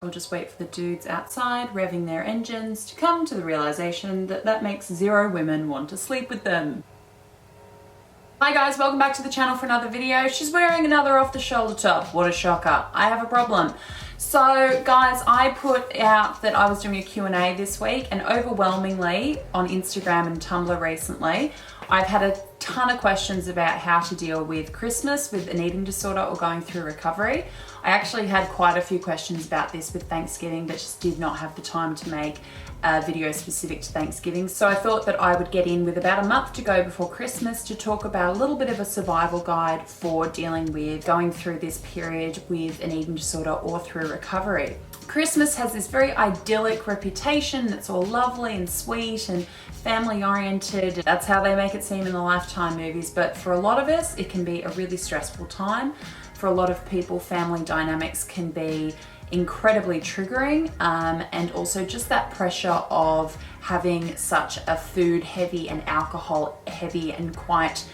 I'll just wait for the dudes outside revving their engines to come to the realization that that makes 0 women want to sleep with them. Hi guys, welcome back to the channel for another video. She's wearing another off-the-shoulder top. What a shocker. I have a problem. So guys, I put out that I was doing a Q&A this week, and overwhelmingly on Instagram and Tumblr recently, I've had a ton of questions about how to deal with Christmas with an eating disorder or going through recovery. I actually had quite a few questions about this with Thanksgiving, but just did not have the time to make a video specific to Thanksgiving. So I thought that I would get in with about a month to go before Christmas to talk about a little bit of a survival guide for dealing with going through this period with an eating disorder or through recovery. Christmas has this very idyllic reputation. It's all lovely and sweet and family oriented. That's how they make it seem in the Lifetime movies. But for a lot of us, it can be a really stressful time. For a lot of people, family dynamics can be incredibly triggering, and also just that pressure of having such a food heavy and alcohol heavy and quite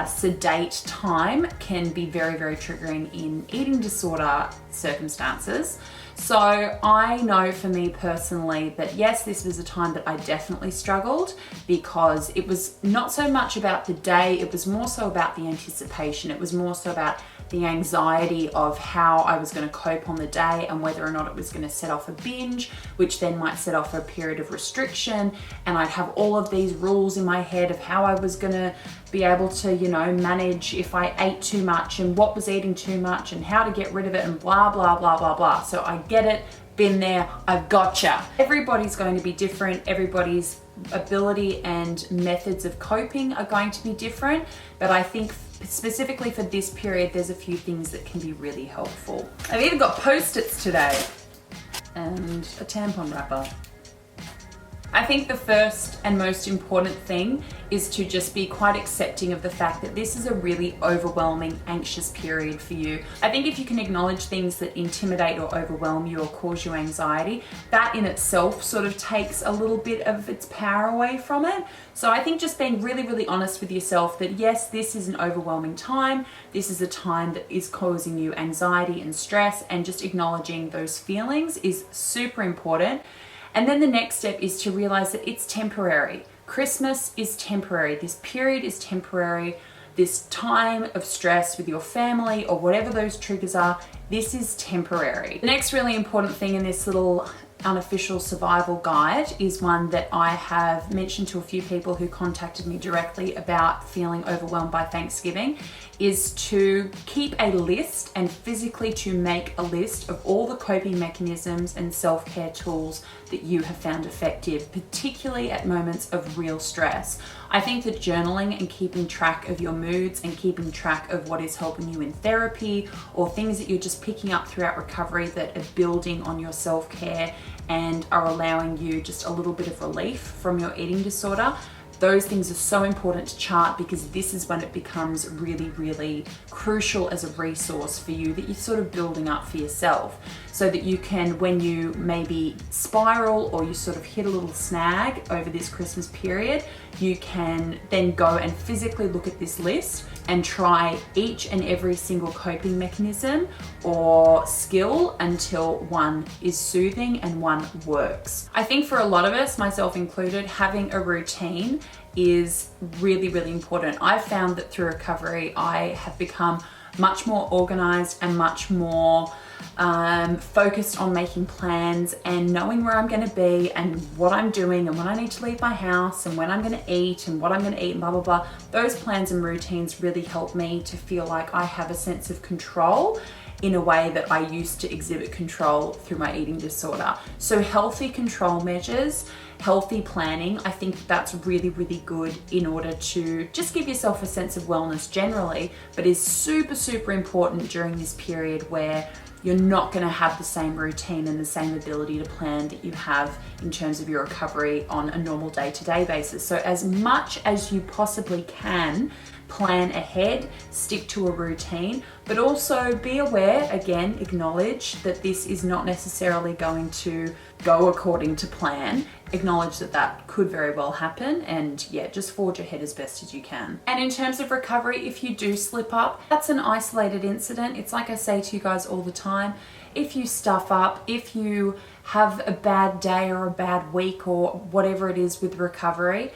sedate time can be very, very triggering in eating disorder circumstances. So I know for me personally that yes, this was a time that I definitely struggled, because it was not so much about the day, it was more so about the anticipation. It was more so about the anxiety of how I was going to cope on the day and whether or not it was going to set off a binge, which then might set off a period of restriction. And I'd have all of these rules in my head of how I was going to be able to, you know, manage if I ate too much and what was eating too much and how to get rid of it and blah, blah, blah, blah, blah. So I get it, been there, I've gotcha. Everybody's going to be different. Everybody's ability and methods of coping are going to be different. But I think specifically for this period, there's a few things that can be really helpful. I've even got Post-its today and a tampon wrapper. I think the first and most important thing is to just be quite accepting of the fact that this is a really overwhelming, anxious period for you. I think if you can acknowledge things that intimidate or overwhelm you or cause you anxiety, that in itself sort of takes a little bit of its power away from it. So I think just being really, really honest with yourself that yes, this is an overwhelming time. This is a time that is causing you anxiety and stress, and just acknowledging those feelings is super important. And then the next step is to realize that it's temporary. Christmas is temporary. This period is temporary. This time of stress with your family or whatever those triggers are, this is temporary. The next really important thing in this little unofficial survival guide is one that I have mentioned to a few people who contacted me directly about feeling overwhelmed by Thanksgiving, is to keep a list and physically to make a list of all the coping mechanisms and self-care tools that you have found effective, particularly at moments of real stress. I think that journaling and keeping track of your moods and keeping track of what is helping you in therapy or things that you're just picking up throughout recovery that are building on your self-care and are allowing you just a little bit of relief from your eating disorder, those things are so important to chart, because this is when it becomes really, really crucial as a resource for you that you're sort of building up for yourself, so that you can, when you maybe spiral or you sort of hit a little snag over this Christmas period, you can then go and physically look at this list and try each and every single coping mechanism or skill until one is soothing and one works. I think for a lot of us, myself included, having a routine is really, really important. I've found that through recovery, I have become much more organized and much more focused on making plans and knowing where I'm going to be and what I'm doing and when I need to leave my house and when I'm going to eat and what I'm going to eat and blah, blah, blah. Those plans and routines really help me to feel like I have a sense of control in a way that I used to exhibit control through my eating disorder. So healthy control measures, healthy planning, I think that's really, really good in order to just give yourself a sense of wellness generally, but is super, super important during this period where you're not going to have the same routine and the same ability to plan that you have in terms of your recovery on a normal day-to-day basis. So as much as you possibly can, plan ahead, stick to a routine, but also be aware, again, acknowledge that this is not necessarily going to go according to plan. Acknowledge that that could very well happen, and yeah, just forge ahead as best as you can. And in terms of recovery, if you do slip up, that's an isolated incident. It's like I say to you guys all the time, if you stuff up, if you have a bad day or a bad week or whatever it is with recovery,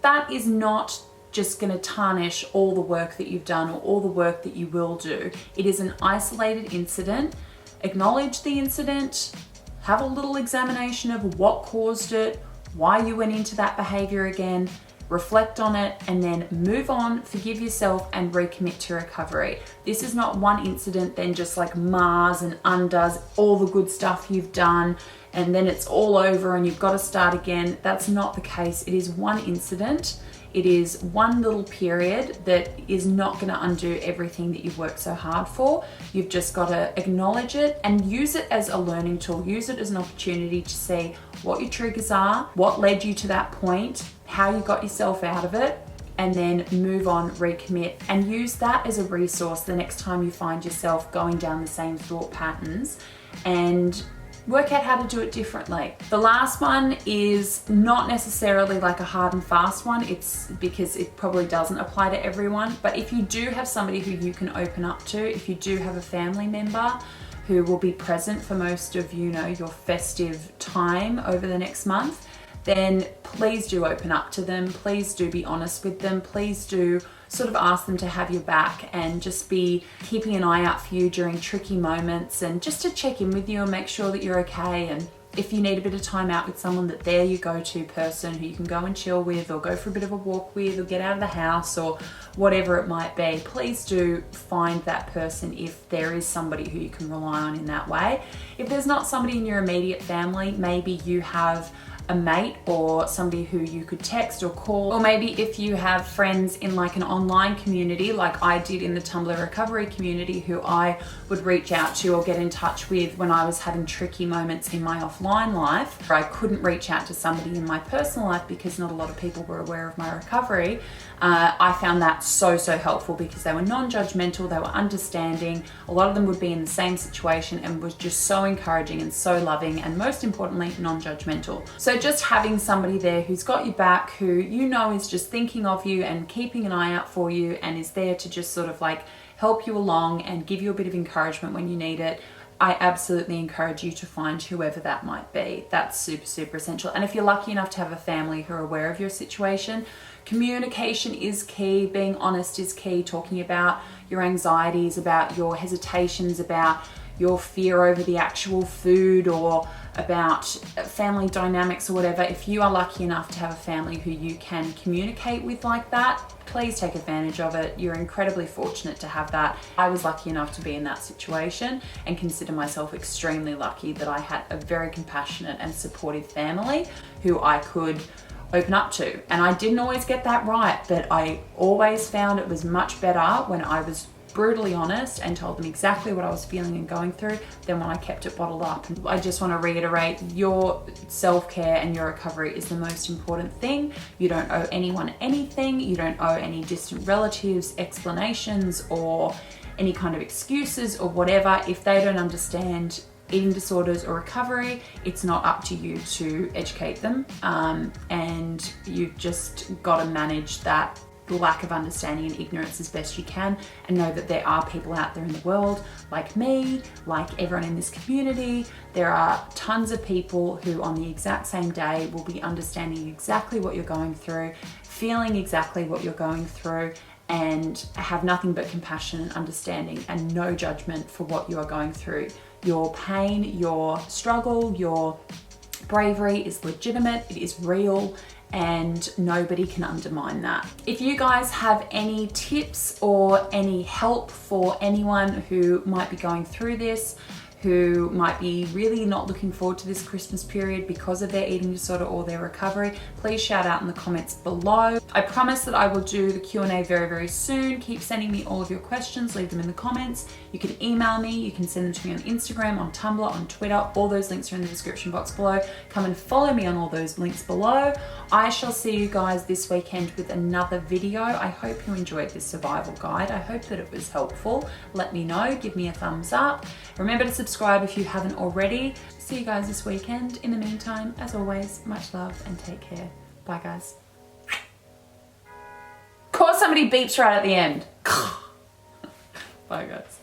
that is not just going to tarnish all the work that you've done or all the work that you will do. It is an isolated incident. Acknowledge the incident, have a little examination of what caused it, why you went into that behavior again, reflect on it, and then move on, forgive yourself, and recommit to recovery. This is not one incident then just like mars and undoes all the good stuff you've done and then it's all over and you've got to start again. That's not the case. It is one incident. It is one little period that is not going to undo everything that you've worked so hard for. You've just got to acknowledge it and use it as a learning tool. Use it as an opportunity to see what your triggers are, what led you to that point, how you got yourself out of it, and then move on, recommit, and use that as a resource the next time you find yourself going down the same thought patterns, and work out how to do it differently. The last one is not necessarily like a hard and fast one. It's because it probably doesn't apply to everyone. But if you do have somebody who you can open up to, if you do have a family member who will be present for most of, you know, your festive time over the next month, then please do open up to them. Please do be honest with them. Please do sort of ask them to have your back and just be keeping an eye out for you during tricky moments and just to check in with you and make sure that you're okay. And if you need a bit of time out with someone, that they're your go-to person who you can go and chill with or go for a bit of a walk with or get out of the house or whatever it might be. Please do find that person if there is somebody who you can rely on in that way. If there's not somebody in your immediate family, maybe you have a mate or somebody who you could text or call, or maybe if you have friends in like an online community like I did in the Tumblr recovery community who I would reach out to or get in touch with when I was having tricky moments in my offline life, or I couldn't reach out to somebody in my personal life because not a lot of people were aware of my recovery. I found that so helpful because they were non-judgmental, they were understanding. A lot of them would be in the same situation and was just so encouraging and so loving, and most importantly, non-judgmental. So just having somebody there who's got your back, who you know is just thinking of you and keeping an eye out for you and is there to just sort of like help you along and give you a bit of encouragement when you need it, I absolutely encourage you to find whoever that might be. That's super essential. And if you're lucky enough to have a family who are aware of your situation, communication is key, being honest is key, talking about your anxieties, about your hesitations, about your fear over the actual food or about family dynamics or whatever. If you are lucky enough to have a family who you can communicate with like that, please take advantage of it. You're incredibly fortunate to have that. I was lucky enough to be in that situation and consider myself extremely lucky that I had a very compassionate and supportive family who I could open up to. And I didn't always get that right, but I always found it was much better when I was brutally honest and told them exactly what I was feeling and going through than when I kept it bottled up. And I just want to reiterate, your self-care and your recovery is the most important thing. You don't owe anyone anything. You don't owe any distant relatives explanations or any kind of excuses or whatever. If they don't understand eating disorders or recovery, it's not up to you to educate them, and you've just got to manage that lack of understanding and ignorance as best you can, and know that there are people out there in the world like me, like everyone in this community. There are tons of people who on the exact same day will be understanding exactly what you're going through, feeling exactly what you're going through, and have nothing but compassion and understanding and no judgment for what you are going through. Your pain, your struggle, your bravery is legitimate, it is real, and nobody can undermine that. If you guys have any tips or any help for anyone who might be going through this, who might be really not looking forward to this Christmas period because of their eating disorder or their recovery, please shout out in the comments below. I promise that I will do the Q&A very soon. Keep sending me all of your questions, leave them in the comments. You can email me, you can send them to me on Instagram, on Tumblr, on Twitter. All those links are in the description box below. Come and follow me on all those links below. I shall see you guys this weekend with another video. I hope you enjoyed this survival guide. I hope that it was helpful. Let me know, give me a thumbs up. Remember to subscribe if you haven't already. See you guys this weekend. In the meantime, as always, much love and take care. Bye guys. Of course somebody beeps right at the end. Bye guys.